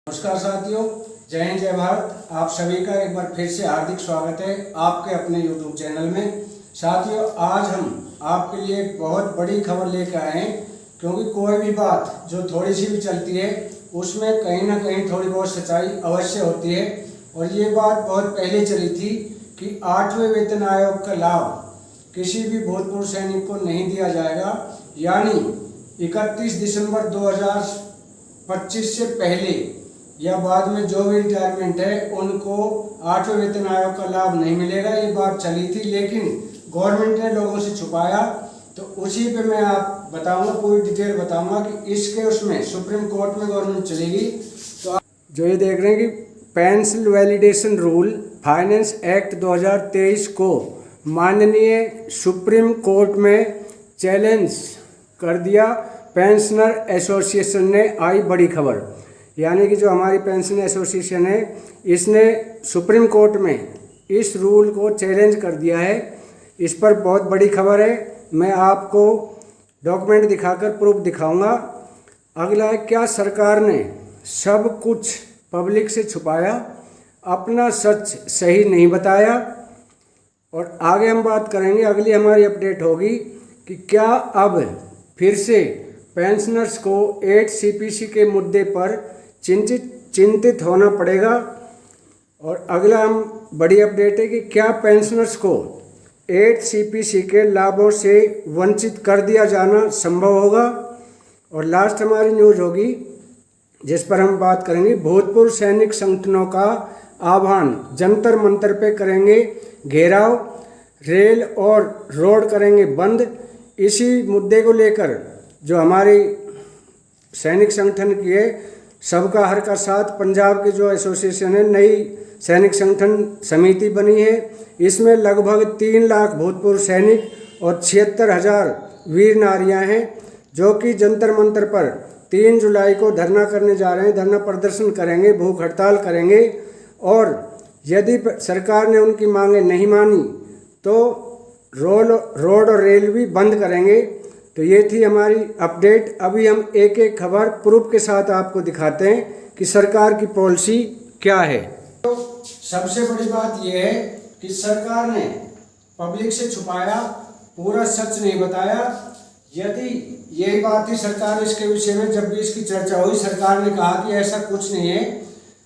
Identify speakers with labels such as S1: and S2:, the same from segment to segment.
S1: नमस्कार साथियों, जय हिंद जय भारत। आप सभी का एक बार फिर से हार्दिक स्वागत है आपके अपने YouTube चैनल में। साथियों, आज हम आपके लिए एक बहुत बड़ी खबर लेकर आए हैं, क्योंकि कोई भी बात जो थोड़ी सी भी चलती है उसमें कहीं ना कहीं थोड़ी बहुत सच्चाई अवश्य होती है। और ये बात बहुत पहले चली थी कि 8वें वेतन आयोग का लाभ किसी भी भूतपूर्व सैनिक को नहीं दिया जाएगा, यानी 31 दिसंबर 2025 से पहले या बाद में जो भी रिटायरमेंट है उनको 8वें वेतन आयोग का लाभ नहीं मिलेगा। ये बात चली थी, लेकिन गवर्नमेंट ने लोगों से छुपाया। तो उसी पे मैं आप बताऊंगा, पूरी डिटेल बताऊंगा कि इसके उसमें सुप्रीम कोर्ट में गवर्नमेंट चलेगी। तो आप जो ये देख रहे हैं कि pension validation rule finance act 2023 को माननीय सुप्रीम कोर्ट में चैलेंज कर दिया पेंशनर एसोसिएशन ने। आई बड़ी खबर, यानी कि जो हमारी पेंशन एसोसिएशन है इसने सुप्रीम कोर्ट में इस रूल को चैलेंज कर दिया है। इस पर बहुत बड़ी खबर है, मैं आपको डॉक्यूमेंट दिखाकर प्रूफ दिखाऊंगा। अगला है, क्या सरकार ने सब कुछ पब्लिक से छुपाया, अपना सच सही नहीं बताया। और आगे हम बात करेंगे, अगली हमारी अपडेट होगी कि क्या अब फिर से पेंशनर्स को 8 CPC के मुद्दे पर चिंतित होना पड़ेगा। और अगला हम बड़ी अपडेट है कि क्या पेंशनर्स को 8 CPC के लाभों से वंचित कर दिया जाना संभव होगा। और लास्ट हमारी न्यूज़ होगी जिस पर हम बात करेंगे, भूतपूर्व सैनिक संगठनों का आह्वान, जंतर मंतर पे करेंगे घेराव, रेल और रोड करेंगे बंद। इसी मुद्दे को लेकर जो हमारी सैनिक संगठन की है, सबका हर का साथ पंजाब की जो एसोसिएशन है, नई सैनिक संगठन समिति बनी है। इसमें लगभग 3 लाख भूतपूर्व सैनिक और 76,000 वीर नारियां हैं, जो कि जंतर मंतर पर 3 जुलाई को धरना करने जा रहे हैं। धरना प्रदर्शन करेंगे, भूख हड़ताल करेंगे। और यदि सरकार ने उनकी मांगें नहीं मानी तो रोड और रेल भी बंद करेंगे। तो ये थी हमारी अपडेट। अभी हम एक एक खबर प्रूफ के साथ आपको दिखाते हैं कि सरकार की पॉलिसी क्या है। तो सबसे बड़ी बात यह है कि सरकार ने पब्लिक से छुपाया, पूरा सच नहीं बताया। यदि यही बात थी सरकार इसके विषय में, जब भी इसकी चर्चा हुई, सरकार ने कहा कि ऐसा कुछ नहीं है,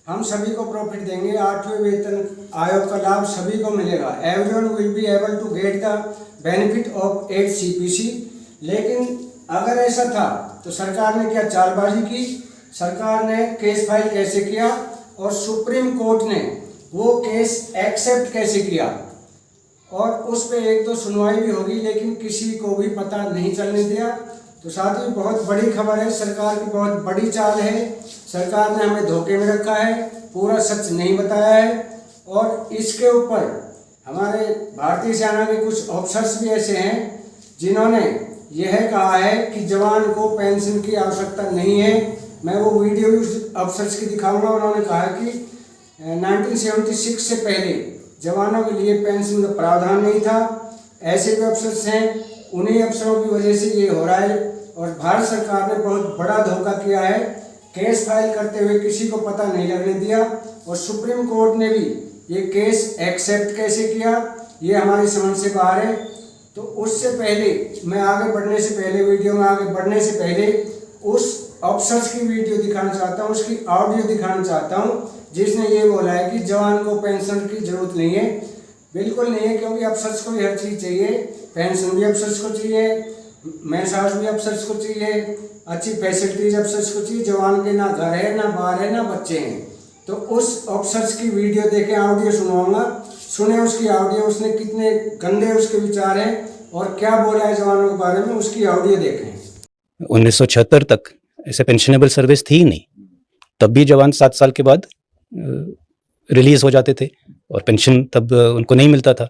S1: हम सभी को प्रॉफिट देंगे, 8वें वेतन आयोग का लाभ सभी को मिलेगा, everyone will be able to get the benefit of 8 CPC। लेकिन अगर ऐसा था तो सरकार ने क्या चालबाजी की, सरकार ने केस फाइल कैसे किया और सुप्रीम कोर्ट ने वो केस एक्सेप्ट कैसे किया। और उस पर एक तो सुनवाई भी होगी, लेकिन किसी को भी पता नहीं चलने दिया। तो साथ ही बहुत बड़ी खबर है, सरकार की बहुत बड़ी चाल है। सरकार ने हमें धोखे में रखा है, पूरा सच नहीं बताया है। और इसके ऊपर हमारे भारतीय सेना के कुछ ऑफिसर्स भी ऐसे हैं जिन्होंने यह कहा है कि जवान को पेंशन की आवश्यकता नहीं है। मैं वो वीडियो भी उस अफसर्स की दिखाऊंगा। उन्होंने कहा कि 1976 से पहले जवानों के लिए पेंशन का प्रावधान नहीं था। ऐसे भी अफसर्स हैं, उन्हीं अफसरों की वजह से ये हो रहा है। और भारत सरकार ने बहुत बड़ा धोखा किया है, केस फाइल करते हुए किसी को पता नहीं लगने दिया। और सुप्रीम कोर्ट ने भी ये केस एक्सेप्ट कैसे किया, ये हमारी समझ से बाहर है। तो उससे पहले मैं आगे बढ़ने से पहले, वीडियो में आगे बढ़ने से पहले उस अफसर्स की वीडियो दिखाना चाहता हूँ, उसकी ऑडियो दिखाना चाहता हूँ जिसने ये बोला है कि जवान को पेंशन की जरूरत नहीं है। बिल्कुल नहीं है, क्योंकि अफसर्स को हर चीज़ चाहिए। पेंशन भी अफसर्स को चाहिए, मैसाज भी अफसर्स को चाहिए, अच्छी फैसिलिटीज अफसर्स को चाहिए। जवान के ना घर है, ना बार है, ना बच्चे हैं। तो उस अफसर्स की वीडियो देखें, ऑडियो सुनवाऊंगा, सुने उसकी ऑडियो, उसने कितने गंदे उसके विचार हैं और क्या बोला है जवानों के बारे में, उसकी ऑडियो देखें।
S2: 1976 तक ऐसे पेंशनेबल सर्विस थी ही नहीं, तब भी जवान 7 साल के बाद रिलीज हो जाते थे और पेंशन तब उनको नहीं मिलता था।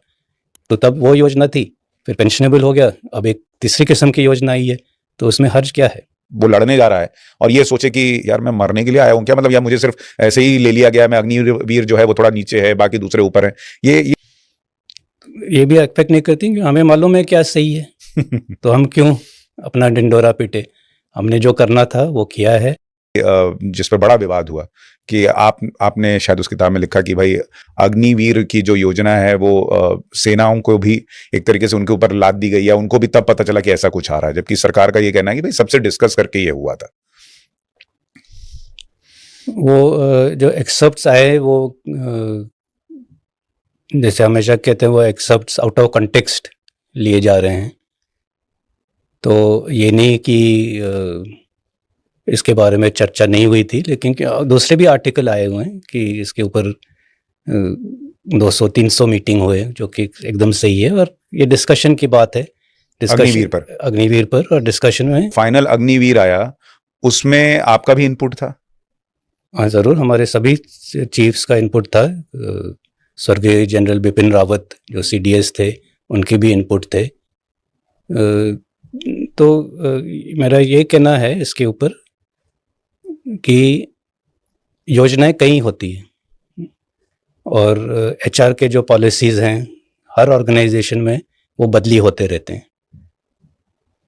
S2: तो तब वो योजना थी, फिर पेंशनेबल हो गया, अब एक तीसरी किस्म की योजना आई है। तो उसमें हर्ज क्या है?
S3: वो लड़ने जा रहा है और ये सोचे कि यार मैं मरने के लिए आया हूँ क्या, मतलब या मुझे सिर्फ ऐसे ही ले लिया गया, मैं अग्निवीर जो है वो थोड़ा नीचे है, बाकी दूसरे ऊपर है। ये
S2: भी एक्सपेक्ट नहीं करती कि हमें मालूम है क्या सही है तो हम क्यों अपना ढिंडोरा पीटे। हमने जो करना था वो किया है।
S3: जिस पर बड़ा विवाद हुआ कि आपने शायद उस किताब में लिखा कि भाई अग्निवीर की जो योजना है वो सेनाओं को भी एक तरीके से उनके ऊपर लाद दी गई, या उनको भी तब पता चला कि ऐसा कुछ आ रहा है, जबकि सरकार का ये कहना है कि भाई सबसे डिस्कस करके ये हुआ था।
S2: वो जो एक्सेप्ट्स आए वो जैसे हमेशा कहते हैं वो एक्सेप्ट्स आउट ऑफ कंटेक्स्ट लिए जा रहे हैं, तो ये नहीं कि इसके बारे में चर्चा नहीं हुई थी, लेकिन दूसरे भी आर्टिकल आए हुए हैं कि इसके ऊपर 200-300 मीटिंग हुए, जो कि एकदम सही है, और ये डिस्कशन की बात है, अग्निवीर पर और डिस्कशन में
S3: फाइनल अग्निवीर आया, उसमें आपका भी इनपुट था?
S2: हाँ ज़रूर, हमारे सभी चीफ्स का इनपुट था। स्वर्गीय जनरल बिपिन रावत जो CDS थे उनके भी इनपुट थे। तो मेरा ये कहना है इसके ऊपर कि योजनाएं कई होती हैं और HR के जो पॉलिसीज़ हैं हर ऑर्गेनाइजेशन में वो बदली होते रहते हैं,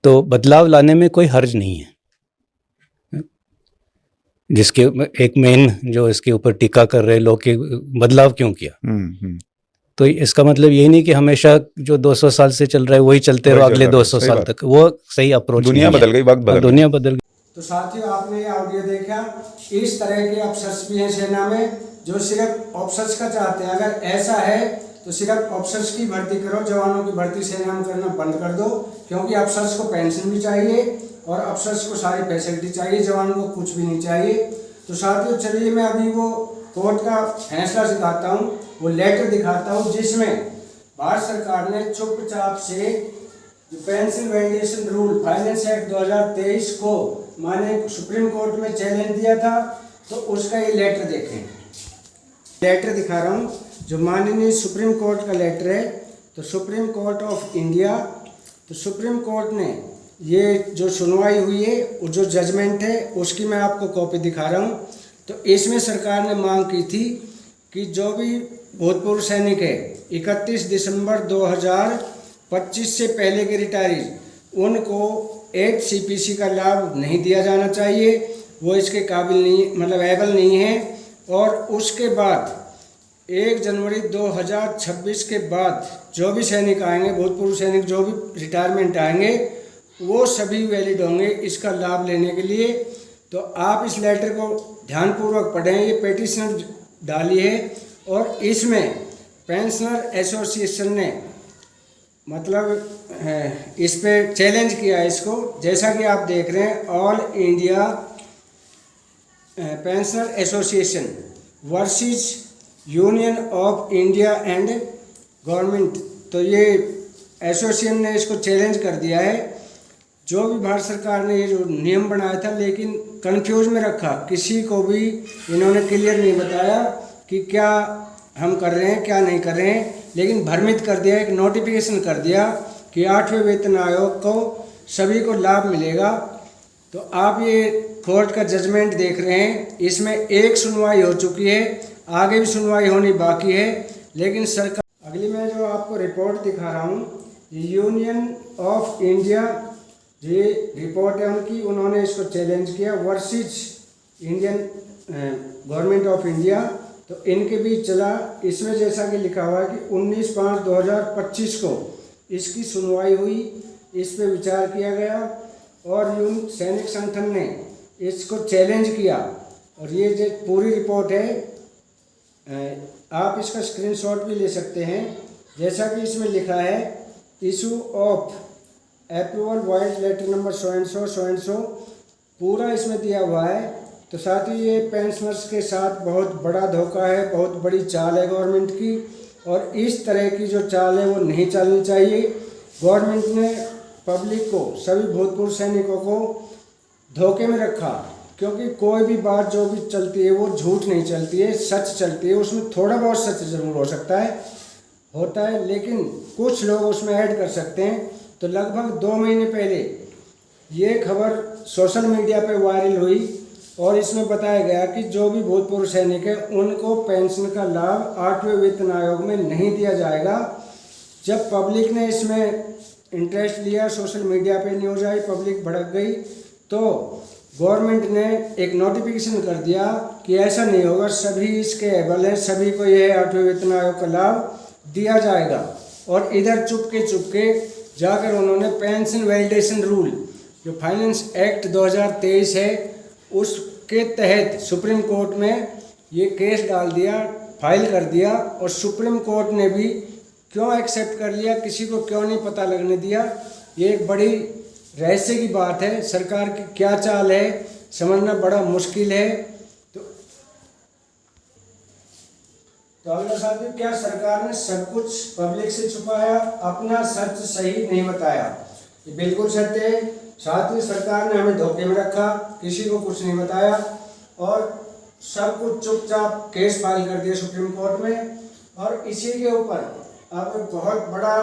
S2: तो बदलाव लाने में कोई हर्ज नहीं है। जिसके एक मेन जो इसके ऊपर टीका कर रहे लोग कि बदलाव क्यों किया, तो इसका मतलब यही नहीं कि हमेशा जो 200 साल से चल रहा है वही चलते रहो अगले 200 साल तक, वो सही अप्रोच।
S3: दुनिया बदल गई, वक्त बदल,
S2: दुनिया बदल गई।
S1: तो साथियों आपने ये ऑडियो देखा, इस तरह के अफसर्स भी हैं सेना में जो सिर्फ ऑफिसर्स का चाहते हैं। अगर ऐसा है तो सिर्फ ऑफिसर्स की भर्ती करो, जवानों की भर्ती सेना में करना बंद कर दो, क्योंकि अफसर्स को पेंशन भी चाहिए और अफसर्स को सारी फैसिलिटी चाहिए, जवानों को कुछ भी नहीं चाहिए। तो साथियों चलिए मैं अभी वो कोर्ट का फैसला दिखाता हूँ, वो लेटर दिखाता हूँ, जिसमें भारत सरकार ने चुपचाप से pension validation rule finance act 2023 को माने सुप्रीम कोर्ट में चैलेंज दिया था, तो उसका ये लेटर देखें। लेटर दिखा रहा हूँ जो माननीय सुप्रीम कोर्ट का लेटर है। तो सुप्रीम कोर्ट ऑफ इंडिया, तो सुप्रीम कोर्ट ने ये जो सुनवाई हुई है, वो जो जजमेंट है उसकी मैं आपको कॉपी दिखा रहा हूँ। तो इसमें सरकार ने मांग की थी कि जो भी भूतपूर्व सैनिक है 31 दिसंबर 2025 से पहले के रिटायरीज, उनको 8 CPC का लाभ नहीं दिया जाना चाहिए, वो इसके काबिल नहीं, मतलब एबल नहीं है। और उसके बाद 1 जनवरी 2026 के बाद जो भी सैनिक आएंगे, भूतपूर्व सैनिक जो भी रिटायरमेंट आएंगे, वो सभी वैलिड होंगे इसका लाभ लेने के लिए। तो आप इस लेटर को ध्यानपूर्वक पढ़ें, ये पेटिशन डाली है और इसमें पेंशनर एसोसिएशन ने मतलब इस पे चैलेंज किया है इसको। जैसा कि आप देख रहे हैं, all India pensioner association versus union of India and government, तो ये एसोसिएशन ने इसको चैलेंज कर दिया है। जो भी भारत सरकार ने ये जो नियम बनाया था, लेकिन कंफ्यूज में रखा, किसी को भी इन्होंने क्लियर नहीं बताया कि क्या हम कर रहे हैं क्या नहीं कर रहे हैं, लेकिन भ्रमित कर दिया, एक नोटिफिकेशन कर दिया कि 8वें वेतन आयोग को सभी को लाभ मिलेगा। तो आप ये कोर्ट का जजमेंट देख रहे हैं, इसमें एक सुनवाई हो चुकी है, आगे भी सुनवाई होनी बाकी है, लेकिन सरकार। अगली मैं जो आपको रिपोर्ट दिखा रहा हूँ, यूनियन ऑफ इंडिया ये रिपोर्ट है उनकी, उन्होंने इसको चैलेंज किया versus Indian government of India. तो इनके बीच चला, इसमें जैसा कि लिखा हुआ है कि 19/5/2025 को इसकी सुनवाई हुई, इस पे विचार किया गया और सैनिक संगठन ने इसको चैलेंज किया। और ये जो पूरी रिपोर्ट है, आप इसका स्क्रीनशॉट भी ले सकते हैं। जैसा कि इसमें लिखा है, issue of approval vide letter number so and so, पूरा इसमें दिया हुआ है। तो साथ ही ये पेंशनर्स के साथ बहुत बड़ा धोखा है, बहुत बड़ी चाल है गवर्नमेंट की, और इस तरह की जो चाल है वो नहीं चलनी चाहिए। गवर्नमेंट ने पब्लिक को, सभी भूतपूर्व सैनिकों को धोखे में रखा, क्योंकि कोई भी बात जो भी चलती है वो झूठ नहीं चलती है, सच चलती है। उसमें थोड़ा बहुत सच जरूर हो सकता है, होता है, लेकिन कुछ लोग उसमें ऐड कर सकते हैं। तो लगभग 2 महीने पहले ये खबर सोशल मीडिया पे वायरल हुई और इसमें बताया गया कि जो भी भूतपूर्व सैनिक है उनको पेंशन का लाभ 8वें वेतन आयोग में नहीं दिया जाएगा। जब पब्लिक ने इसमें इंटरेस्ट लिया, सोशल मीडिया पे न्यूज़ आई, पब्लिक भड़क गई, तो गवर्नमेंट ने एक नोटिफिकेशन कर दिया कि ऐसा नहीं होगा, सभी इसके एबल हैं, सभी को यह 8वें वेतन आयोग का लाभ दिया जाएगा। और इधर चुपके जाकर उन्होंने पेंशन वैलिडेशन रूल जो फाइनेंस एक्ट 2023 है उसके तहत सुप्रीम कोर्ट में ये केस डाल दिया, फाइल कर दिया। और सुप्रीम कोर्ट ने भी क्यों एक्सेप्ट कर लिया, किसी को क्यों नहीं पता लगने दिया, ये एक बड़ी रहस्य की बात है। सरकार की क्या चाल है समझना बड़ा मुश्किल है। तो अगला साथी, क्या सरकार ने सब कुछ पब्लिक से छुपाया, अपना सच सही नहीं बताया? ये बिल्कुल सत्य है। साथ ही सरकार ने हमें धोखे में रखा, किसी को कुछ नहीं बताया और सब कुछ चुपचाप केस फाइल कर दिया सुप्रीम कोर्ट में। और इसी के ऊपर अब बहुत बड़ा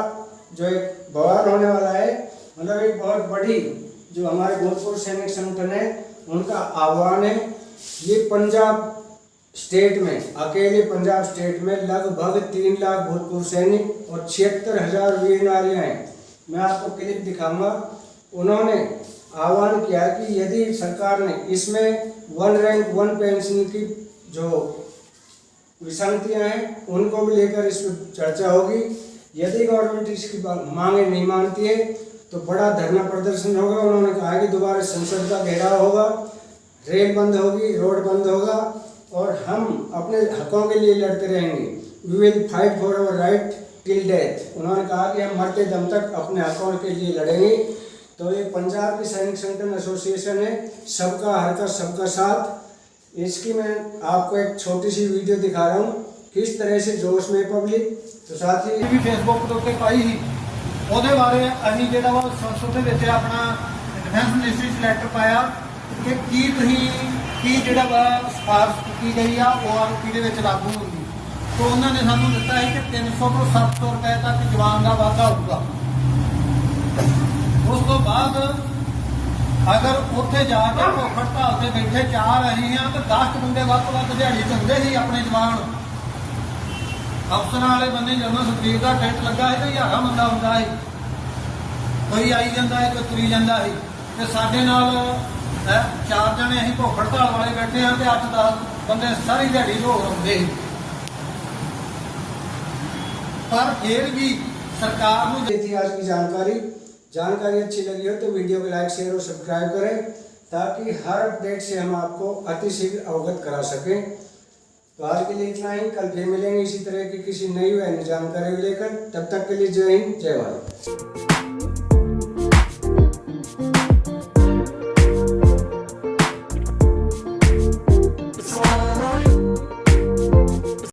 S1: जो एक बवाल होने वाला है, मतलब एक बहुत बड़ी जो हमारे भूतपूर्व सैनिक संगठन है उनका आह्वान है। ये पंजाब स्टेट में, अकेले पंजाब स्टेट में लगभग 3 लाख भूतपूर्व सैनिक और 76,000 वीर नारियां हैं। मैं आपको क्लिप दिखाऊंगा। उन्होंने आह्वान किया कि यदि सरकार ने इसमें 1 रैंक 1 पेंशन की जो विसंगतियां हैं उनको भी लेकर इस पर चर्चा होगी। यदि गवर्नमेंट इसकी मांगे नहीं मानती है तो बड़ा धरना प्रदर्शन होगा। उन्होंने कहा कि दोबारा संसद का घेराव होगा, रेल बंद होगी, रोड बंद होगा और हम अपने हकों के लिए लड़ते रहेंगे। We will fight for our right till death. उन्होंने कहा कि हम मरते दम तक अपने हकों के लिए लड़ेंगे। तो ये पंजाब की सैनिक संगठन एसोसिएशन है, सबका हरकत सबका साथ। इसकी मैं आपको एक छोटी सी वीडियो दिखा रहा हूँ किस तरह से जोश में पब्लिक। तो साथ ही
S4: भी फेसबुक के उत्ते पाई ही ਉਹਦੇ ਬਾਰੇ ਅਸੀਂ ਜਿਹੜਾ ਵਾ ਸੰਸਦ ਦੇ ਵਿੱਚ ਆਪਣਾ ਡਿਫੈਂਸ ਮਿਨਿਸਟਰੀ 'ਚ ਲੈਟਰ ਪਾਇਆ ਕਿ ਕੀ ਜਿਹੜਾ ਵਾ ਸਿਫਾਰਿਸ਼ ਕੀਤੀ ਗਈ ਆ ORP ਦੇ ਵਿੱਚ ਲਾਗੂ ਹੋਊਗੀ। तो उन्होंने सानू दिता है कि 300 ਤੋਂ 700 रुपए तक जवान का वाधा होगा। उस तो बाद अगर उत्थे जाके भुख हड़ताल से बैठे 4 रहे हैं तो 10 बंदे वध तो वध दिहाड़ी चुनते ही अपने जवान। अफसर वाले बंदे जनरल सुखबीर का टेंट लगा है तो 11 बंदा होंदा है, कोई आई जाता है कोई तुरी जाता है। तो साडे नाल 4 जने असीं भुख हड़ताल वाले बैठे हैं तो 8-10 बंदे सारी दिहाड़ी रोक आउंदे। पर फिर भी सरकार को
S1: ये थी आज की जानकारी अच्छी लगी हो तो वीडियो को लाइक शेयर और सब्सक्राइब करें ताकि हर अपडेट से हम आपको अतिशीघ्र अवगत करा सकें। तो आज के लिए इतना ही, कल फिर मिलेंगे इसी तरह की किसी नई व जानकारी लेकर। तब तक के लिए जय हिंद, जय भारत।